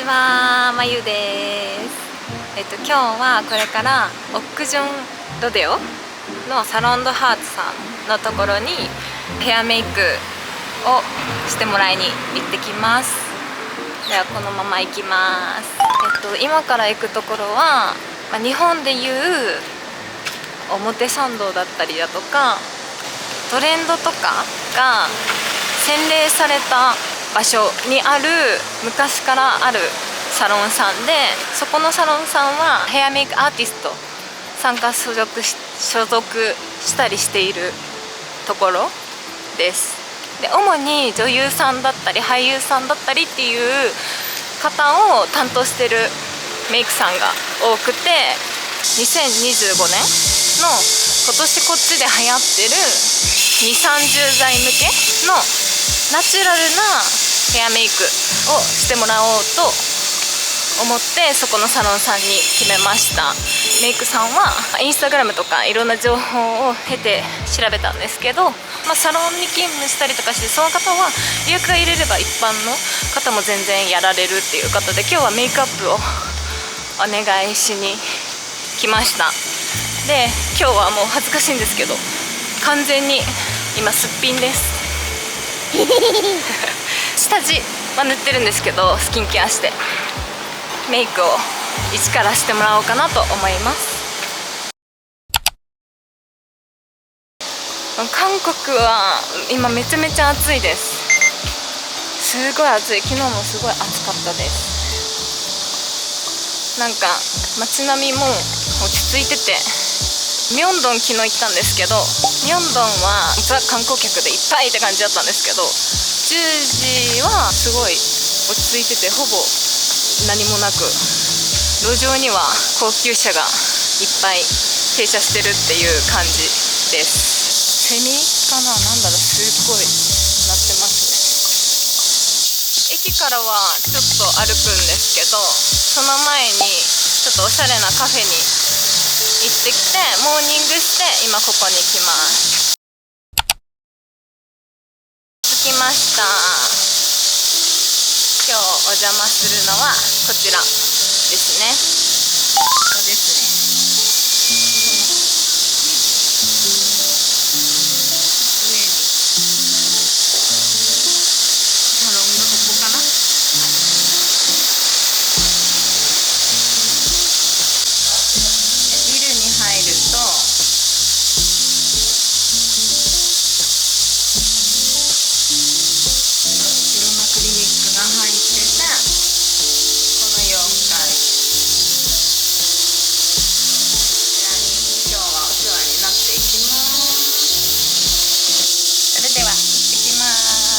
は、まゆです。今日はこれからオックジョンロデオのサロンドハーツさんのところにヘアメイクをしてもらいに行ってきます。ではこのまま行きます。今から行くところは、日本でいう表参道だったりだとかトレンドとかが洗礼された場所にある昔からあるサロンさんで、そこのサロンさんはヘアメイクアーティストさんが所属したりしているところです。で主に女優さんだったり俳優さんだったりっていう方を担当してるメイクさんが多くて、2025年の今年こっちで流行ってる20、30代向けのナチュラルなヘアメイクをしてもらおうと思って、そこのサロンさんに決めました。メイクさんはインスタグラムとかいろんな情報を経て調べたんですけど、サロンに勤務したりとかして、その方は予約が入れれば一般の方も全然やられるっていう方で、今日はメイクアップをお願いしに来ました。で今日はもう恥ずかしいんですけど完全に今すっぴんです下地は塗ってるんですけど、スキンケアしてメイクを一からしてもらおうかなと思います。韓国は今めちゃめちゃ暑いです。すごい暑い。昨日もすごい暑かったです。なんか街並みも落ち着いてて、ミョンドン昨日行ったんですけど、ミョンドンはザ観光客でいっぱいって感じだったんですけど、10時はすごい落ち着いてて、ほぼ何もなく路上には高級車がいっぱい停車してるっていう感じです。セミかな、なんだろう、すっごい鳴ってますね。駅からはちょっと歩くんですけど、その前にちょっとおしゃれなカフェに行ってきてモーニングして、今ここに来ます。着きました。今日お邪魔するのはこちらですね。ここですね。上にサロンがここかな。ビルに入るといろんなクリニックが入ってて、この4階、こちらに今日はお世話になっていきます。それでは行ってきます。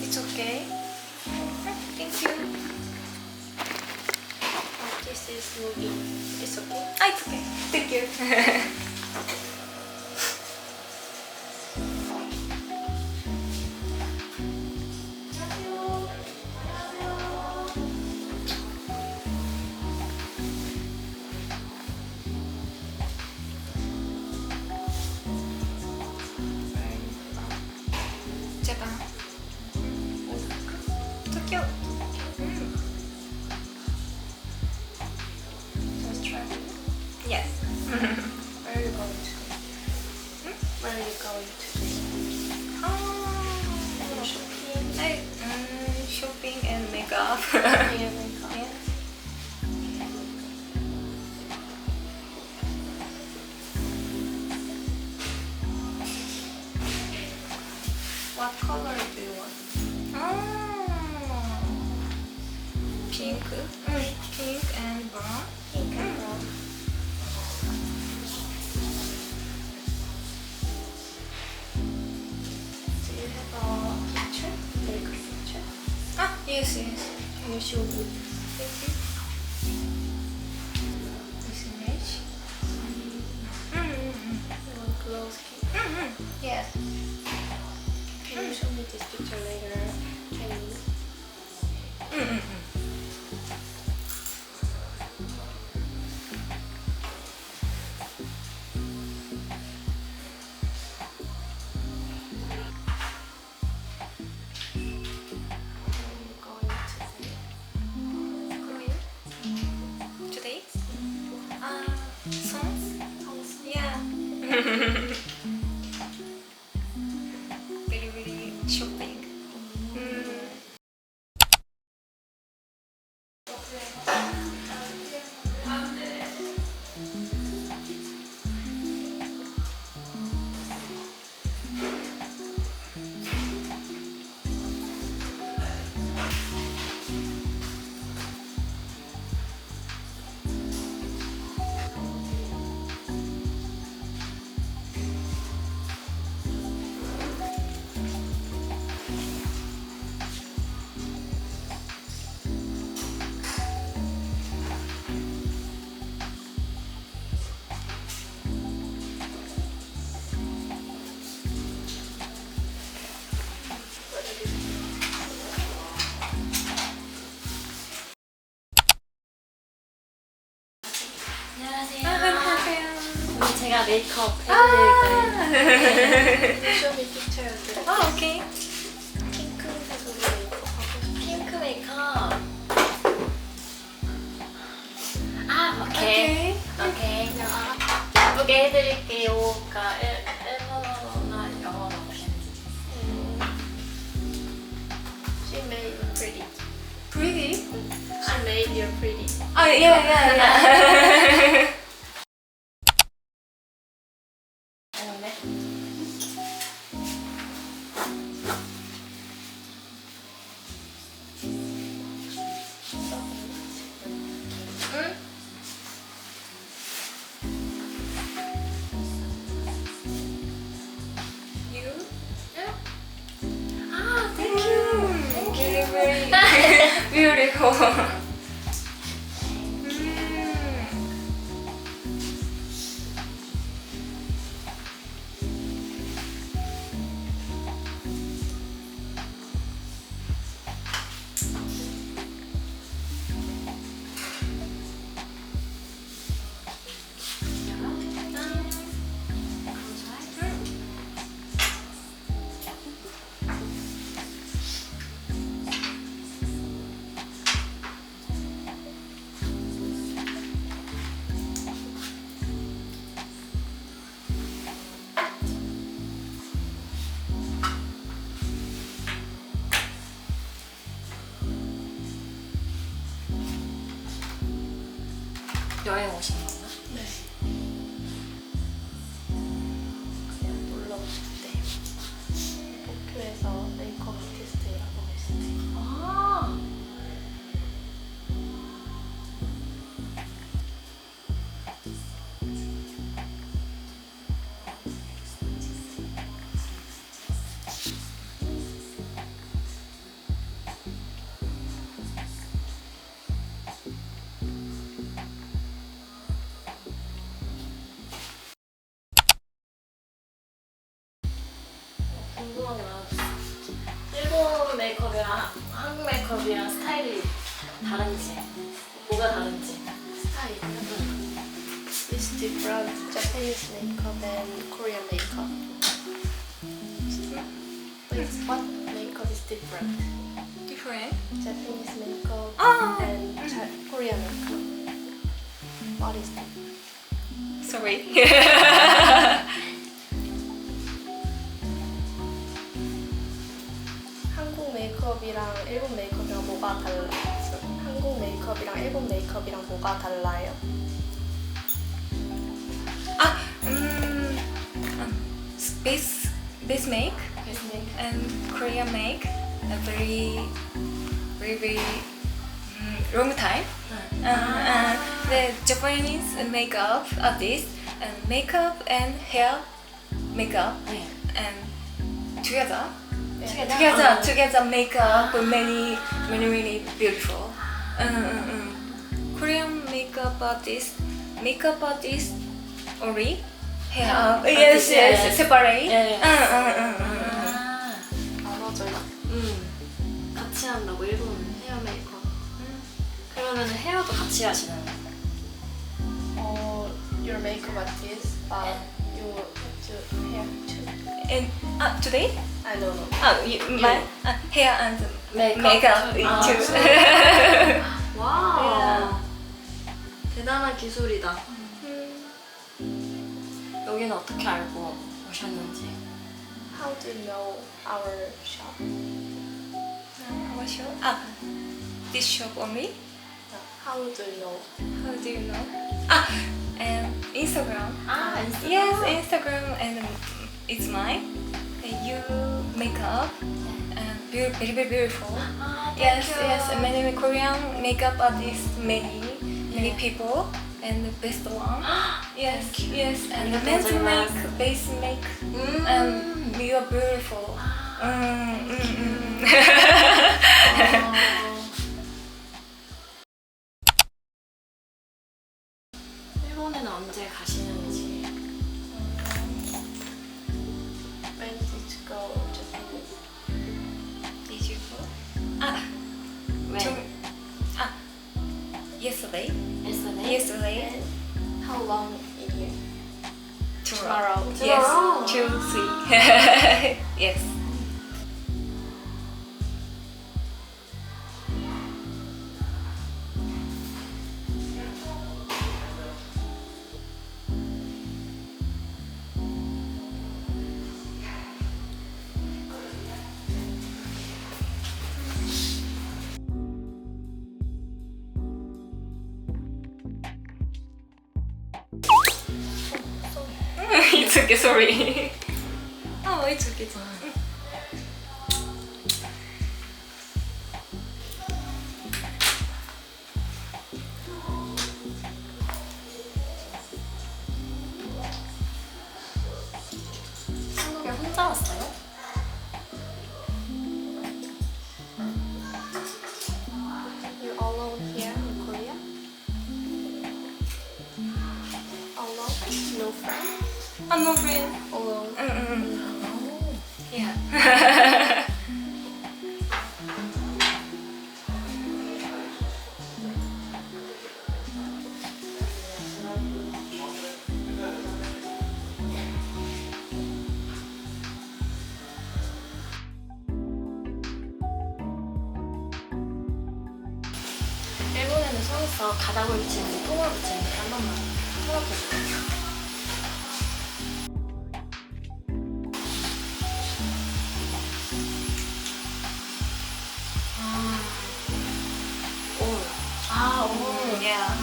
It's okay. Thank you. This is moving. It's okay. It's okay. Thank you. ジャパン、東京。Just try. Yes. Where are you going today? Where are you going today? Shopping. Shopping and makeup. Yeah, makeup. Yeah. What color do you want? Pink. Pink and brown. Pink and brown. Do you have a picture? Take a picture. Yes, yes. Can you show me? Thank you. This image. You want close? Yes. Can you show me this picture later? Can you? very very shopping. 안녕하세요. 오늘 제가 메이크업 해드릴까요? Show me picture of the 아, 오케이. 핑크색으로 메이크업하고 싶어. 핑크 메이크업. 아, 오케이. 오케이. 예쁘게 해드릴게요. 그러니까 일본어나 영어로 어떻게 She made you pretty. Pretty? She made you pretty. 아, yeah. 하는데? 응? You? 아, Thank you. Very beautiful. 여행 오신 건가? 네. 그냥 놀러 오실 때 도쿄에서 메이크업 아티스트 일하고 계실 때. 아. 궁금한 게 많았어. 일본 메이크업이랑 한국 메이크업이랑 스타일이 다른지, 뭐가 다른지. 스타일이요? It's different. Japanese makeup and Korean makeup. Wait, what makeup is different? Different? Japanese makeup Ah. and Korean makeup. What is that? Sorry. 한국 메이크업이랑 일본 메이크업이랑 뭐가 달라요? 한국 메이크업이랑 일본 메이크업이랑 뭐가 달라요? 아, base make Base make. and Korean make a very long time. The Japanese makeup artist and makeup and hair makeup 네. and together Yeah. together makeup many beautiful. Korean makeup artist only hair. Yes, yes. separate. Yes. 응. 나눠줘요. 같이 한다고 일본 헤어 메이크업. 그러면 헤어도 같이 하시는 거예요? Your makeup artist, but you have to hair too. And today? I don't know. My hair and Makeup makeup too. 아, too. 와. 대단한 기술이다. 여기는 어떻게 알고 오셨는지. How do you know our shop? Our shop? Ah, this shop only? How do you know? How do you know? Ah, and Instagram. 아, 인스타. Yes, Instagram and it's mine. You makeup and very very beautiful. 아, Yes, thank you. yes. Many Korean makeup artists, many people, and the best one. Yes, yes. And the men's make, base make, and you are beautiful. 일본에는 언제 가시는지. When did you go to Japan? Did you go? Ah, When? yesterday. Yesterday? Yesterday. And how long in here? Tomorrow. Tomorrow. Yes, Tuesday. Yes. It's okay, sorry. Oh, it's okay. 한국에 혼자 왔어요? You're alone here in Korea? Alone? No friend? I'm no friend. Alone? Yeah. 일본에는 손에서 가닥을 붙이는지 똥을 붙이는지 한 번만 생각해볼게요. 올. 아, 올. Yeah.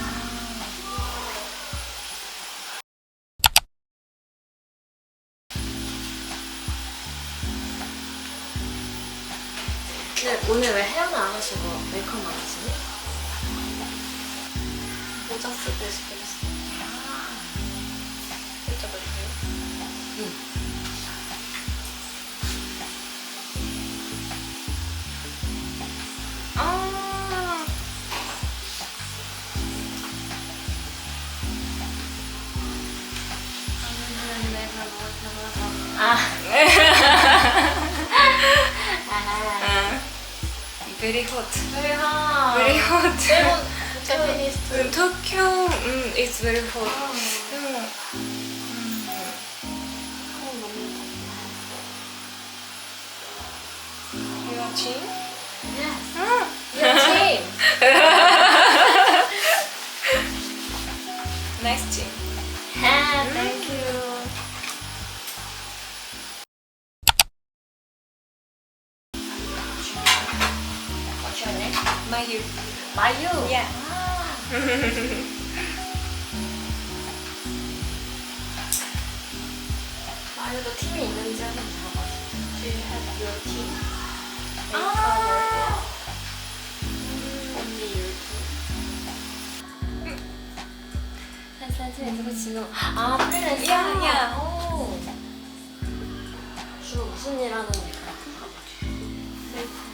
근데 오늘 왜 헤어는 안 하시고 메이크업만 하시니? 모자 쓰고 싶어졌어. 여쭤볼게요. 아. 아. Very hot. Very hot. Very hot. 일본 Japanese too. Tokyo, it's very hot. Your chin? Your team. Nice chin. Thank you. What's your name? Mayu. Mayu. Yeah. 마유도 팀이 있는지 한번 물어봐줘. Do you have your team? 아. Only your team? 팬사진 누구 지금 아 프리랜서. 야, 야. 오. 주로 무슨 일 하는 일까요?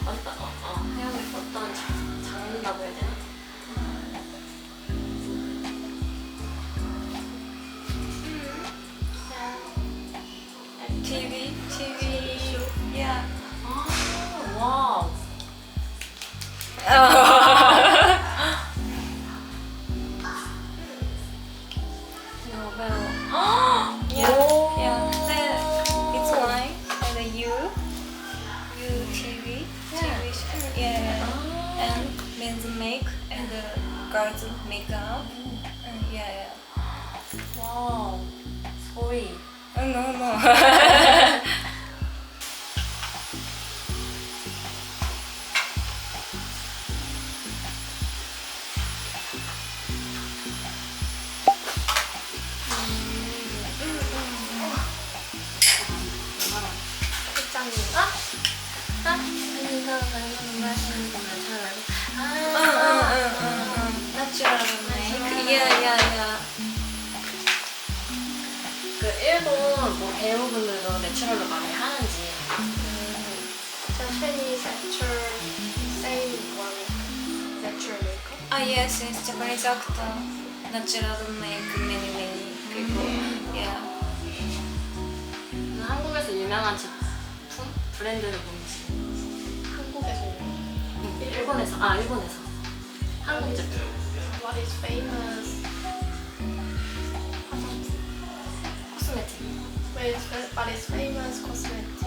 어떤 해양의 어떤 장르라고 해야 되나? TV. Yeah. 아 와우. Yeah. 오. Yeah. It's mine. And you TV. TV. Yeah. And men's make and girls makeup. Yeah. 와우. 소리. No, no. 실장님. 이거 얼마나 맛있는 건잘 알고. Natural make. Yeah, yeah, yeah. 그 일본 뭐 배우분들도 내추럴로 많이 하는지. Japanese actor same one natural makeup. Yes, yes. Japanese actor. Natural make many, many people. Yeah. 한국에서 유명한 제품 브랜드는 뭔지. 한국에서 유명해요. 일본에서 한국 제품. What is famous? 화장품. 코스메틱. What is famous cosmetic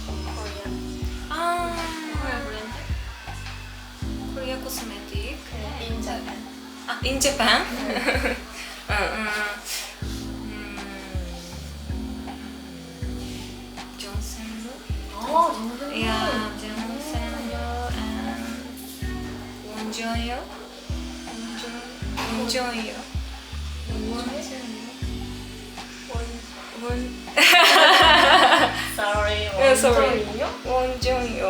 from Korea? 코리아 브랜드. Korea cosmetic. In Japan. In Japan? Johnson. 정말. Yeah, Johnson and Wonjeonyo. Wonjeonyo. Sorry. Sorry. 원정이요? Wonjeonyo.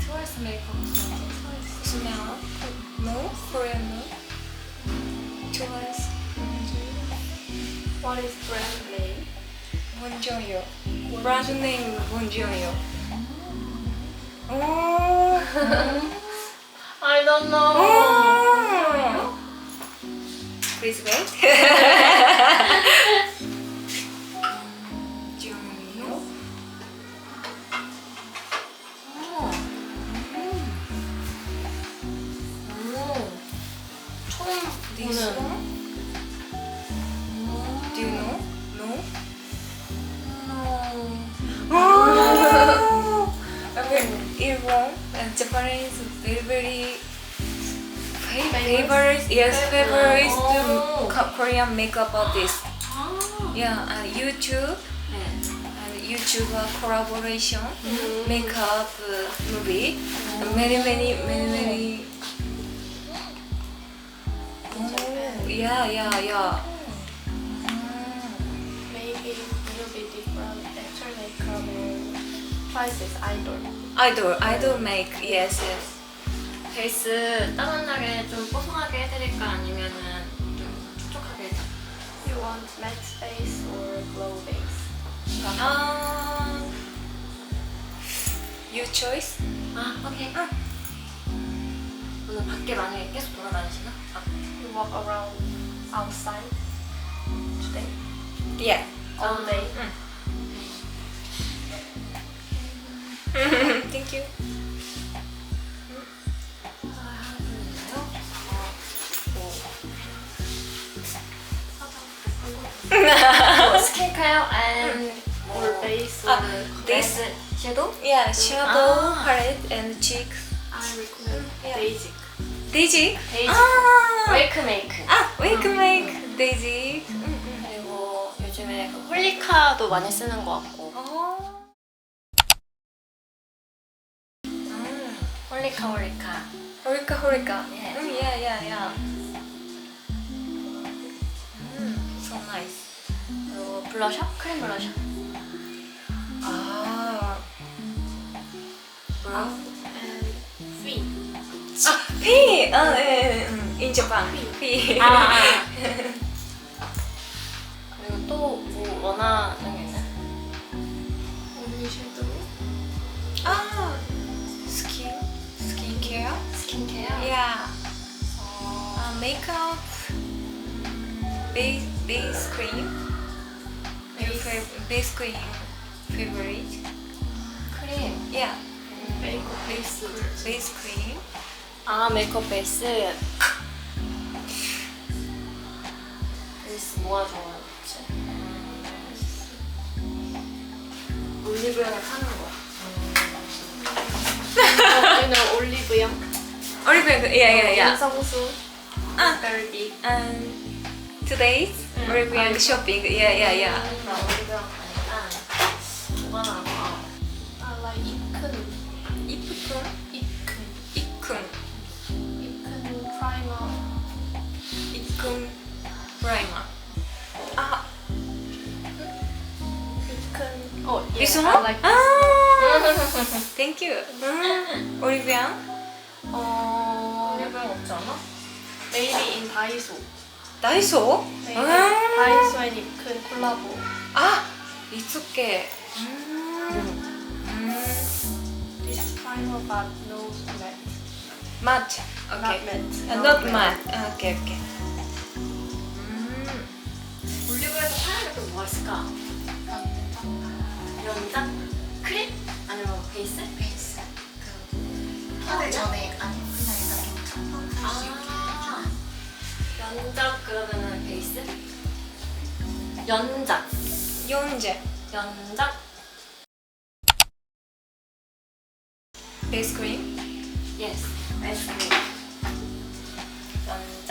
트와이스 메이크업 코스메틱. Smell. No? Korean no? Twice. What is brand name? Wonjeonyo. Brand name Wonjeonyo. Oh. I don't know. Oh. Please wait. Wonjeonyo. 처음 This 보는. one? Do you know? No? Oh. Okay. 일본 and Japanese very very favorite. Yes, favorite Oh. Korean makeup artist. 아. Yeah, and YouTube 네. and YouTuber collaboration makeup movie. Many. Oh, yeah. Maybe will be different actual makeup and prices idol. Idol make. Yes. 베이스 따뜻하게 좀 뽀송하게 해드릴까 아니면은 좀 촉촉하게 해드릴까? You want matte base or glow base? You choice. 오케이. 오늘 밖에 만약에 계속 돌아다니시나? You walk around outside today Yeah. all day. Thank you. 스킨케어 and Or base or This. 섀도우? Yeah, shadow, Ah. palette, and cheeks. I recommend Yeah. basic. Daisy. 베이지 Ah. 웨이크 메이크 Wake make Daisy. 그리고 요즘에 그 홀리카도 많이 쓰는 것 같고 Oh. 홀리카 Horika. Yeah. Yeah. So nice. 그리고 블러셔? 크림 블러셔 Ah. Brow. And feet. P. In Japan. P. 그리고 또 뭐 원하는 게 있나요? Only shadow. Skincare. 스킨케어? Yeah. Makeup. Base cream. Base cream favorite. 크림 Yeah. Makeup base. Base cream. 메이크업 베이스 베이스 뭐가 좋아하지? 올리브영에 파는 거 You know 올리브영. Olive. Yeah. 인성수. Ah. Very big. Today's 올리브영 shopping. Yeah. 나 올리브영 가니까 뭐가 나올까? I like 이큰 이쁘군. 이큰. 프라이머. 이큰 프라이머. 아, 이큰. Oh, yeah. this I one? like 아, thank you. 올리브영. 올리브영 없지 않아? Maybe in 다이소. 다이소? Maybe 다이소 앤 이큰 콜라보. 아, 이쪽에. This is primer but no matte. 마트. Not 오케이. matte. Not matte. 오케이. 올리브영에서 사용할 게 뭐가 있을까? 연장? 크림? 아니면 베이스? 베이스 그 하기 전에 아니 그냥 일단 좀 첨벙할 수 있게 해주는 연장 그러면은 베이스? 연장. 연재. 연장? 베이스 크림. Yes. 베이스 크림. 연장.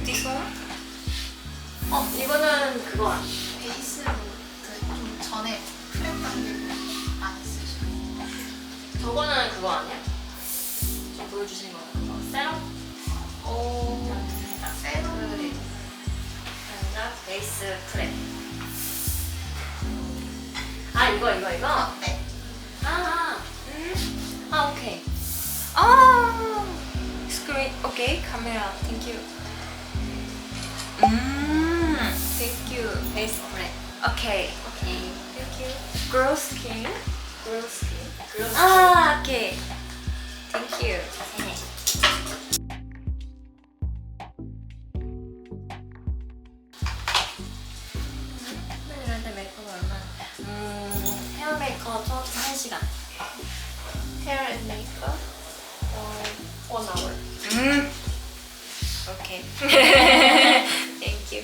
This one? 이거는 그거야. 베이스로 그좀 전에 프랩 단계를 많이 쓰시고 저거는 그거 아니야? 저 보여주신 거는 그거. 세럼? 연장. 세럼을 연장 베이스 크림. 아 이거. 네. 오케이. 아, 스크린. 오케이. 카메라. Thank you. Thank you. 베이스 크림. 오케이. 오케이. Thank you. Girl skin. 글로우 스킨. 글로우 스킨. 아, 오케이. Thank you. 네. 이럴 때 메이크업 얼마나? 헤어 메이크업 처음부터 1시간. Hair and makeup. 1 hour. 오케이. Thank you.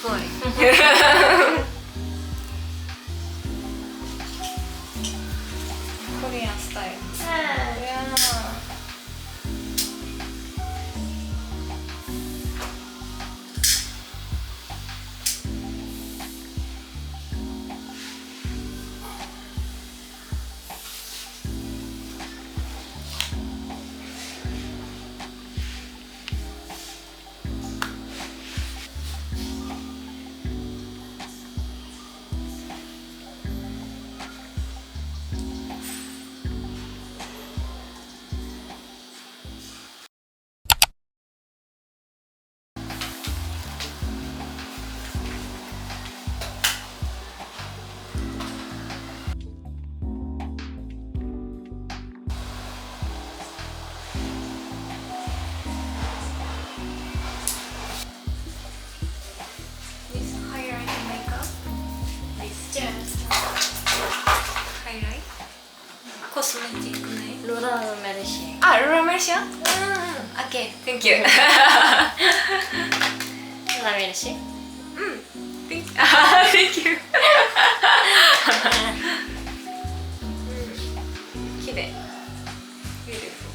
그거예요. 코리안 스타일. 네. 야. This highlight makeup. Yes. 하이라이트. 코스메틱 네. 로라 메르시. 아, 로라멜시아? 오케이. Thank you. 로라 메르시. Thank you. 기대. Beautiful.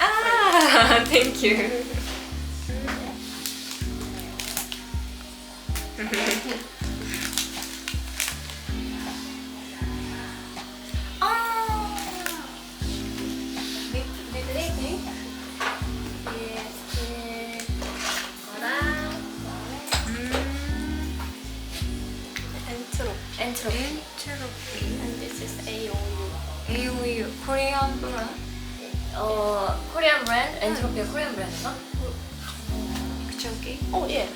Ah, thank you. 엔트로피. 엔트로피. And this is AOU. AOU 코리안 브랜드. 코리안 브랜드? 엔트로피가 코리안 브랜드인가? 저기. Oh yeah.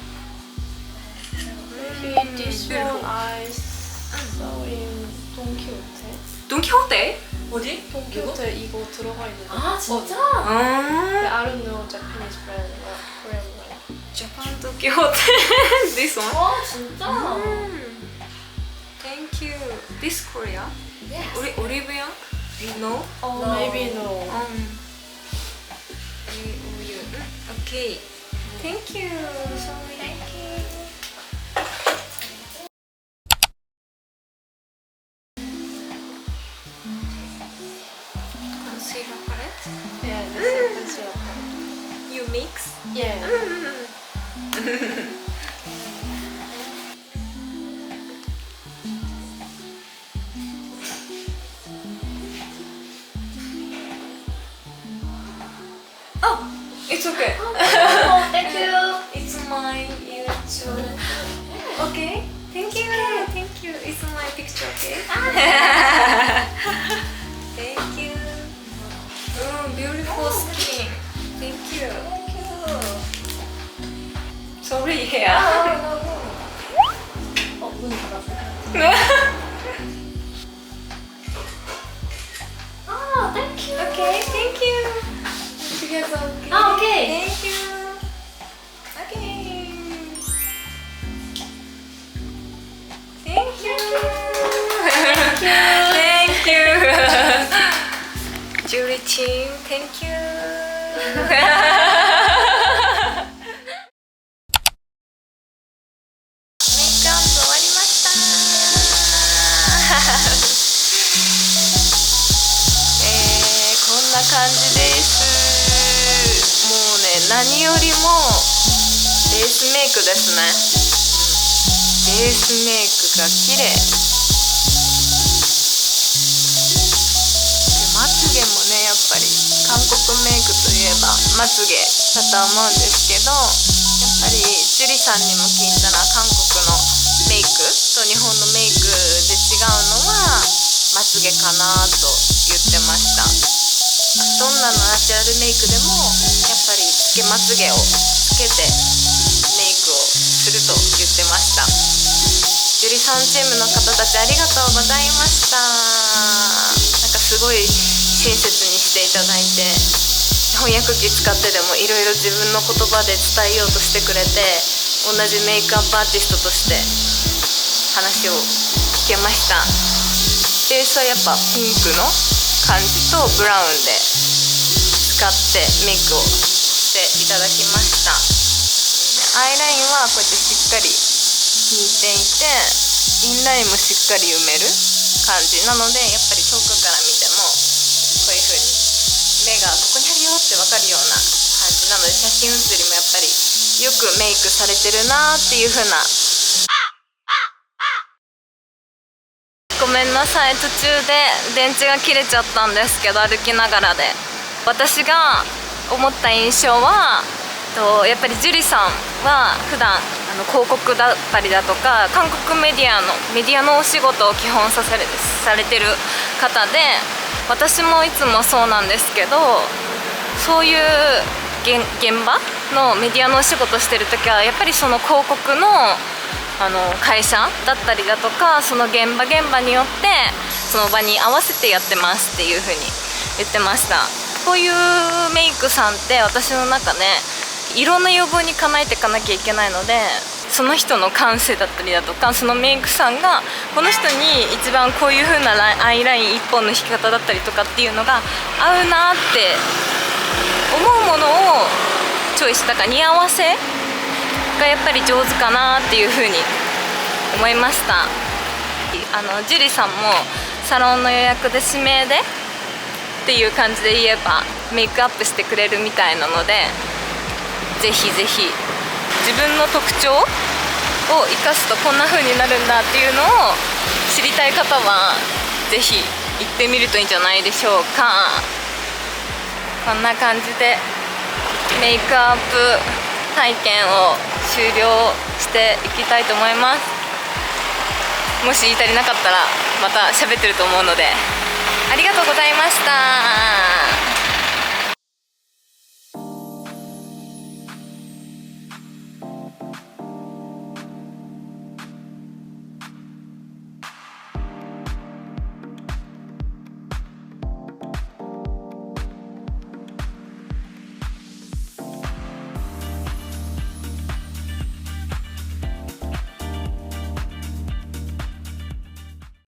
Maybe this one I saw in 돈키호테. 돈키호테? 어디? 돈키호테 이거 들어가 있는데. 아 진짜? But I don't know Japanese brand or Korean brand. Japan 돈키호테. This one. 와 진짜? Thank you. This Korea? Yes. 올리브영? No? Oh, No. maybe no. AOU. Okay. Thank you. Thank you. Concealer palette. Yeah, this is concealer palette. You mix? Yeah. Oh, it's okay. Oh, thank you. It's my YouTube. Okay. Thank you. Thank you. It's my picture, okay? Thank you. Beautiful skin. Thank you. Sorry, hair. 문 닫았어. 아, thank you. Okay, thank you. Together, okay? 아, 오케이. Thank you. Okay. Thank you. Thank you. Julie team, thank you. 메이크업 終わりましたこんな感じです。もうね、何よりもベースメイクですね。ベースメイクが綺麗。でまつげもね、やっぱり韓国メイクといえばまつげだと思うんですけど、やっぱり樹里さんにも聞いたら韓国のメイクと日本のメイクで違うのはまつげかなと言ってました。どんなのナチュラルメイクでもやっぱりつけまつげをつけてメイクをすると言ってました。樹里さんチームの方たちありがとうございました。なんかすごい親切にしていただいて、翻訳機使ってでもいろいろ自分の言葉で伝えようとしてくれて、同じメイクアップアーティストとして話を聞けました。ベースはやっぱピンクの感じとブラウンで使ってメイクをしていただきました。アイラインはこうやってしっかり引いていて、インラインもしっかり埋める感じなので、やっぱり遠くから見てもこういう風に目がここにあるよって分かるような感じなので、写真写りもやっぱりよくメイクされてるなっていう風な。ごめんなさい、途中で電池が切れちゃったんですけど、歩きながらで私が思った印象はやっぱり樹里さんは普段広告だったりだとか韓国メディアのお仕事を基本されてる方で、私もいつもそうなんですけど、そういう現場のメディアのお仕事してる時はやっぱりその広告の会社だったりだとか、その現場によってその場に合わせてやってますっていう風に言ってました。こういうメイクさんって私の中でいろんな要望に叶えていかなきゃいけないので、その人の感性だったりだとか、そのメイクさんがこの人に一番こういう風なアイライン一本の引き方だったりとかっていうのが合うなって思うものをチョイス、だから似合わせがやっぱり上手かなっていう風に思いました。樹里さんもサロンの予約で指名でっていう感じで言えばメイクアップしてくれるみたいなので、ぜひぜひ自分の特徴を生かすとこんな風になるんだっていうのを知りたい方はぜひ行ってみるといいんじゃないでしょうか。こんな感じでメイクアップ体験を終了していきたいと思います。もし言い足りなかったらまた喋ってると思うので、ありがとうございました。